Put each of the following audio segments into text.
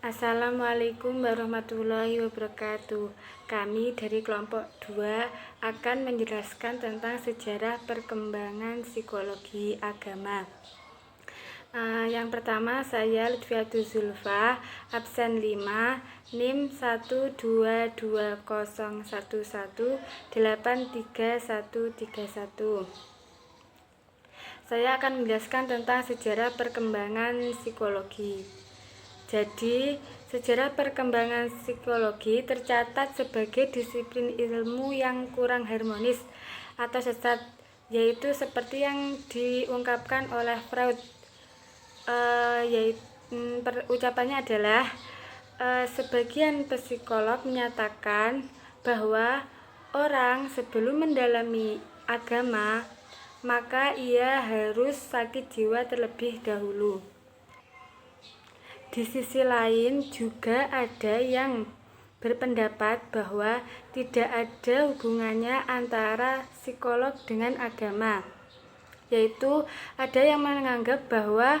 Assalamualaikum warahmatullahi wabarakatuh. Kami dari kelompok 2 akan menjelaskan tentang sejarah perkembangan psikologi agama. Yang pertama, saya Lutfiatul Zulfa, absen 5, NIM 12220118331. Saya akan menjelaskan tentang sejarah perkembangan psikologi. Jadi, sejarah perkembangan psikologi tercatat sebagai disiplin ilmu yang kurang harmonis atau sesat, yaitu seperti yang diungkapkan oleh Freud. Ucapannya adalah sebagian psikolog menyatakan bahwa orang sebelum mendalami agama maka ia harus sakit jiwa terlebih dahulu. Di sisi lain juga ada yang berpendapat bahwa tidak ada hubungannya antara psikolog dengan agama, yaitu ada yang menganggap bahwa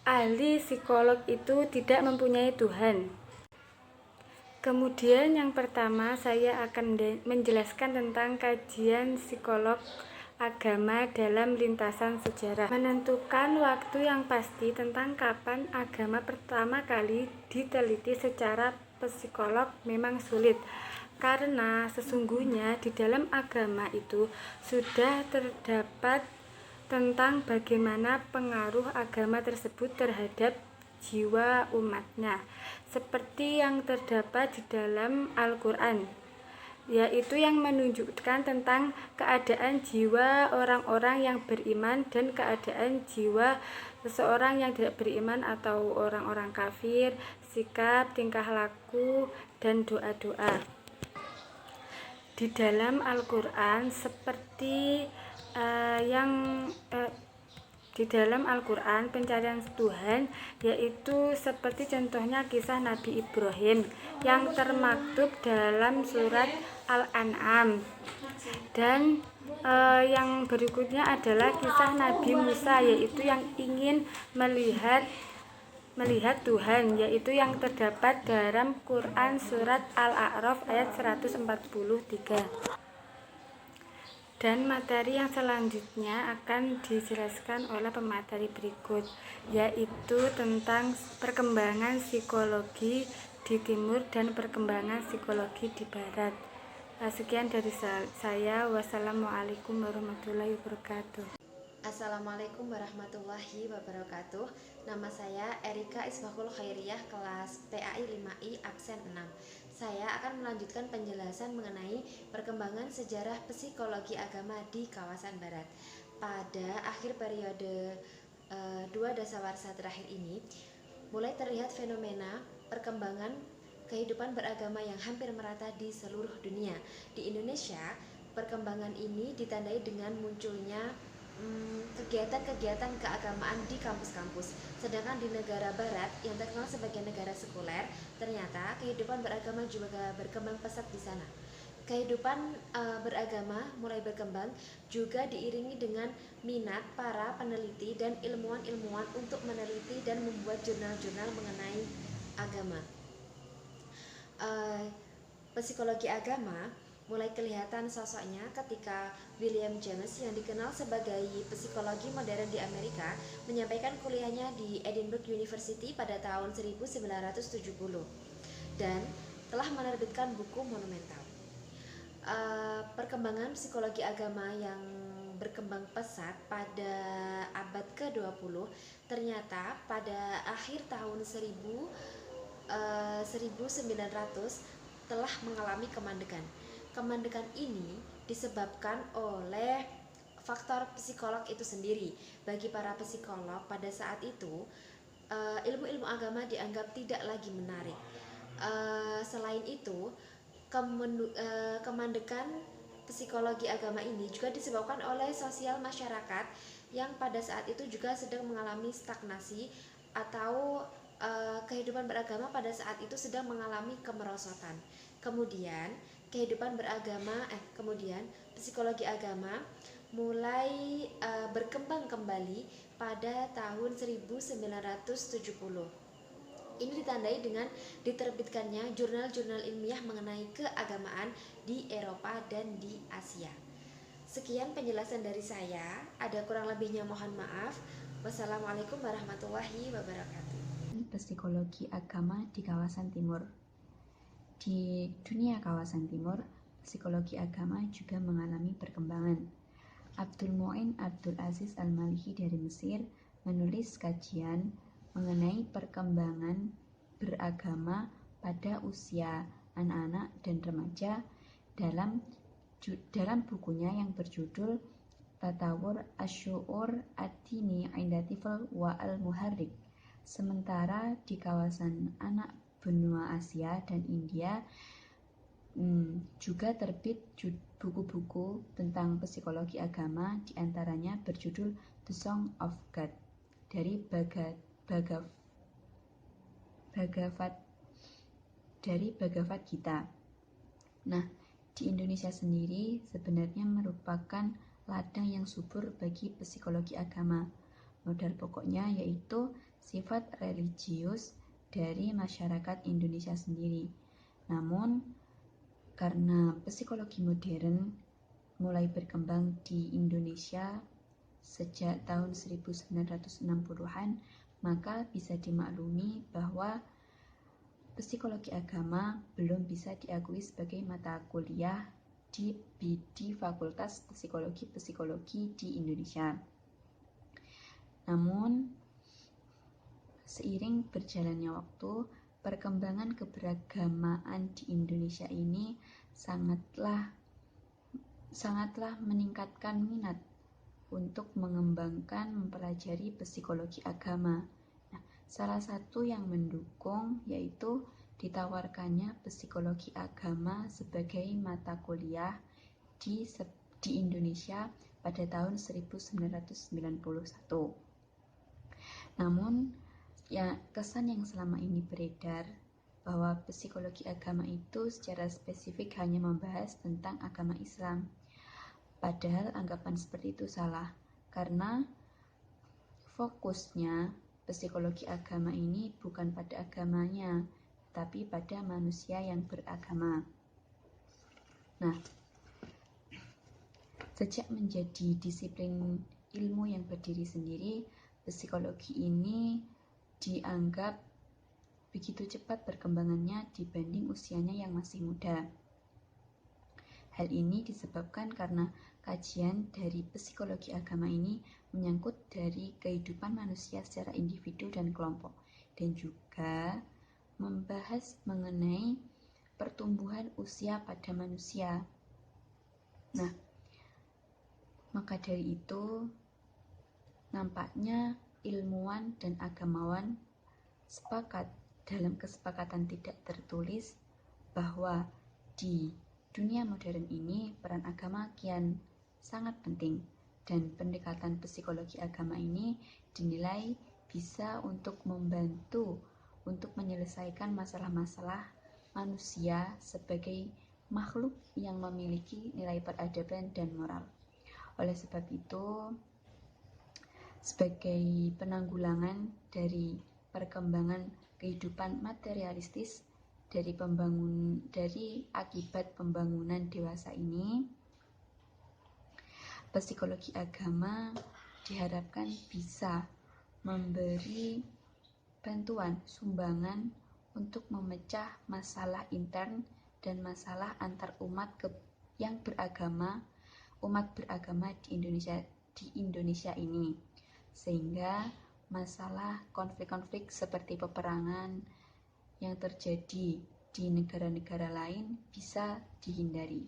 ahli psikolog itu tidak mempunyai Tuhan. Kemudian yang pertama saya akan menjelaskan tentang kajian psikolog agama dalam lintasan sejarah. Menentukan waktu yang pasti tentang kapan agama pertama kali diteliti secara psikolog memang sulit, karena sesungguhnya di dalam agama itu sudah terdapat tentang bagaimana pengaruh agama tersebut terhadap jiwa umatnya, seperti yang terdapat di dalam Al-Quran, yaitu yang menunjukkan tentang keadaan jiwa orang-orang yang beriman dan keadaan jiwa seseorang yang tidak beriman atau orang-orang kafir, sikap, tingkah laku, dan doa-doa. Di dalam Al-Quran di dalam Al-Quran pencarian Tuhan, yaitu seperti contohnya kisah Nabi Ibrahim yang termaktub dalam surat Al-An'am, dan yang berikutnya adalah kisah Nabi Musa, yaitu yang ingin melihat Tuhan, yaitu yang terdapat dalam Quran surat Al-A'raf ayat 143. Dan materi yang selanjutnya akan dijelaskan oleh pemateri berikut, yaitu tentang perkembangan psikologi di timur dan perkembangan psikologi di barat. Sekian dari saya. Wassalamualaikum warahmatullahi wabarakatuh. Assalamualaikum warahmatullahi wabarakatuh. Nama saya Erika Isbahul Khairiyah, kelas PAI 5I, absen 6. Saya akan melanjutkan penjelasan mengenai perkembangan sejarah psikologi agama di kawasan barat. Pada akhir periode 2 dasawarsa terakhir ini, mulai terlihat fenomena perkembangan kehidupan beragama yang hampir merata di seluruh dunia. Di Indonesia, perkembangan ini ditandai dengan munculnya kegiatan-kegiatan keagamaan di kampus-kampus. Sedangkan di negara barat yang terkenal sebagai negara sekuler, ternyata kehidupan beragama juga berkembang pesat di sana. Kehidupan beragama mulai berkembang juga diiringi dengan minat para peneliti dan ilmuwan-ilmuwan untuk meneliti dan membuat jurnal-jurnal mengenai agama. Psikologi agama mulai kelihatan sosoknya ketika William James, yang dikenal sebagai psikologi modern di Amerika, menyampaikan kuliahnya di Edinburgh University pada tahun 1970 dan telah menerbitkan buku monumental. Perkembangan psikologi agama yang berkembang pesat pada abad ke-20 ternyata pada akhir tahun 1900 telah mengalami kemandekan. Kemandekan ini disebabkan oleh faktor psikolog itu sendiri. Bagi para psikolog pada saat itu, ilmu-ilmu agama dianggap tidak lagi menarik. Selain itu, kemandekan psikologi agama ini juga disebabkan oleh sosial masyarakat yang pada saat itu juga sedang mengalami stagnasi, atau kehidupan beragama pada saat itu sedang mengalami kemerosotan. Kemudian psikologi agama mulai berkembang kembali pada tahun 1970. Ini ditandai dengan diterbitkannya jurnal-jurnal ilmiah mengenai keagamaan di Eropa dan di Asia. Sekian penjelasan dari saya, ada kurang lebihnya mohon maaf. Wassalamualaikum warahmatullahi wabarakatuh. Psikologi agama di kawasan timur. Di dunia kawasan timur, psikologi agama juga mengalami perkembangan. Abdul Mu'in Abdul Aziz Al-Malihi dari Mesir menulis kajian mengenai perkembangan beragama pada usia anak-anak dan remaja dalam bukunya yang berjudul Tatawur Asy'ur Ad-Dini 'inda Tifl wa Al-Muharrik. Sementara di kawasan anak benua Asia dan India juga terbit buku-buku tentang psikologi agama, diantaranya berjudul The Song of God dari Bhagavad Gita. Nah, di Indonesia sendiri sebenarnya merupakan ladang yang subur bagi psikologi agama. Modal pokoknya yaitu sifat religius dari masyarakat Indonesia sendiri. Namun, karena psikologi modern mulai berkembang di Indonesia sejak tahun 1960-an, maka bisa dimaklumi bahwa psikologi agama belum bisa diakui sebagai mata kuliah di Fakultas Psikologi di Indonesia. Namun, seiring berjalannya waktu, perkembangan keberagamaan di Indonesia ini sangatlah meningkatkan minat untuk mempelajari psikologi agama. Nah, salah satu yang mendukung yaitu ditawarkannya psikologi agama sebagai mata kuliah di Indonesia pada tahun 1991. Namun, kesan yang selama ini beredar bahwa psikologi agama itu secara spesifik hanya membahas tentang agama Islam. Padahal anggapan seperti itu salah, karena fokusnya psikologi agama ini bukan pada agamanya, tapi pada manusia yang beragama. Nah, sejak menjadi disiplin ilmu yang berdiri sendiri, psikologi ini dianggap begitu cepat perkembangannya dibanding usianya yang masih muda. Hal ini disebabkan karena kajian dari psikologi agama ini menyangkut dari kehidupan manusia secara individu dan kelompok, dan juga membahas mengenai pertumbuhan usia pada manusia. Nah, maka dari itu nampaknya ilmuwan dan agamawan sepakat dalam kesepakatan tidak tertulis bahwa di dunia modern ini peran agama kian sangat penting, dan pendekatan psikologi agama ini dinilai bisa untuk membantu untuk menyelesaikan masalah-masalah manusia sebagai makhluk yang memiliki nilai peradaban dan moral. Oleh sebab itu, sebagai penanggulangan dari perkembangan kehidupan materialistis dari akibat pembangunan dewasa ini, psikologi agama diharapkan bisa memberi bantuan sumbangan untuk memecah masalah intern dan masalah antar umat beragama di Indonesia ini, sehingga masalah konflik-konflik seperti peperangan yang terjadi di negara-negara lain bisa dihindari.